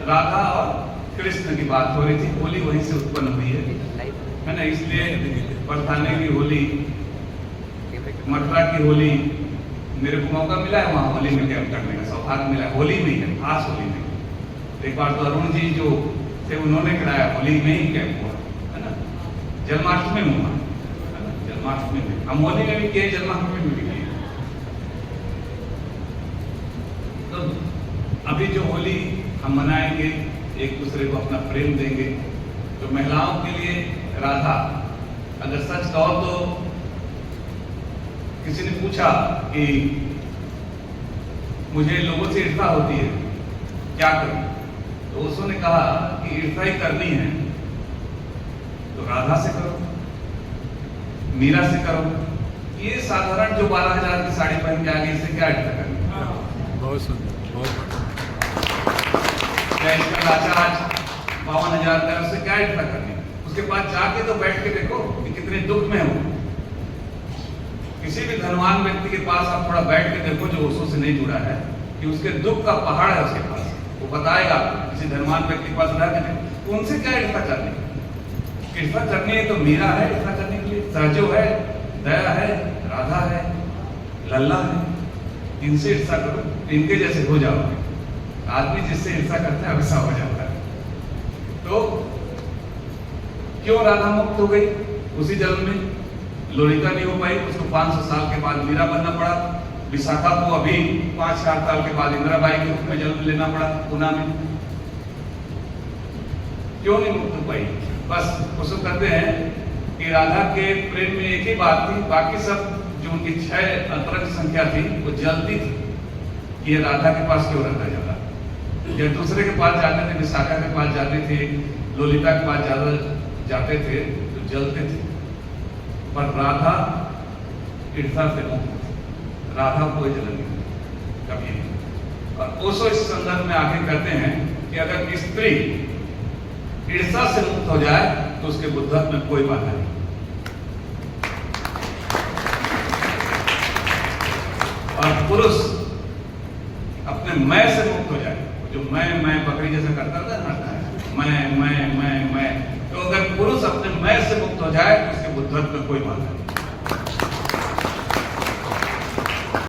राधा और कृष्ण की बात हो रही थी, होली वहीं से उत्पन्न हुई है ना। इसलिए बरसाने की होली, मथुरा की होली, मेरे को मौका मिला है वहाँ होली में कैंप करने का, सौभाग्य मिला है। होली में ही है, खास होली में। एक बार तो अरुण जी जो थे उन्होंने कराया, होली में ही कैंप हुआ है ना, जन्माष्टमी में हुआ है ना, जन्माष्टमी में। हम होली में भी किए, जन्माष्टमी में भी किए। तो अभी जो होली हम मनाएंगे, एक दूसरे को अपना प्रेम देंगे। तो महिलाओं के लिए राधा, अगर सच कहो तो किसी ने पूछा कि मुझे लोगों से ईर्ष्या होती है, क्या करूं? तो उसने कहा कि ईर्ष्या ही करनी है तो राधा से करो, मीरा से करो। ये साधारण जो 12,000 की साड़ी पहन के आ गई, इससे क्या ईर्ष्या करनी? बहुत सुंदर, बहुत क्या इसका लाचा आज 52,000 का, उससे क्या ईर्ष्या करनी? उसके पास जाके तो बैठ के देखो कि कितने दुख में हो। किसी भी धनवान व्यक्ति के पास आप थोड़ा बैठ के देखो जो ओशो से नहीं जुड़ा है, कि उसके दुख का पहाड़ है उसके पास, वो बताएगा। किसी धनवान व्यक्ति के पास रह के उनसे क्या ईर्ष्या करनी? ईर्ष्या करनी है तो मीरा है ईर्ष्या करने के लिए, सहजो है, दया है, राधा है, लल्ला है। इनसे ईर्ष्या करो, इनके जैसे हो जाओगे। आदमी जिससे ईर्ष्या करता है वैसा हो जाता है। तो क्यों राधा मुक्त हो गई उसी जन्म में? लोलिता नहीं हो पाई, उसको 500 साल के बाद मीरा बनना पड़ा। विशाखा को अभी 5-4 साल के बाद इंदिराबाई के रूप में जन्म लेना पड़ा पूना में। क्यों नहीं मुक्त हो पाई? बस उसको कहते हैं कि राधा के प्रेम में एक ही बात थी, बाकी सब जो उनकी 6 अंतरंग संख्या थी वो जलती थी कि ये राधा के पास क्यों रहता ज्यादा। जब दूसरे के पास जाते थे, विशाखा के पास जाते थे, लोलिता के पास ज्यादा जाते थे तो जलते थे। पर राधा ईर्ष्या से मुक्त, राधा कोई जलन नहीं कभी नहीं। और ओशो इस संदर्भ में आगे कहते हैं कि अगर स्त्री ईर्ष्या से मुक्त हो जाए तो उसके बुद्धत्व में कोई बाधा नहीं। और पुरुष अपने मैं से मुक्त हो जाए, जो मैं बकरी जैसा करता था ना, मैं, तो अगर पुरुष अपने मैं से मुक्त हो जाए तो उसके बुद्धत्व में कोई बाधा नहीं।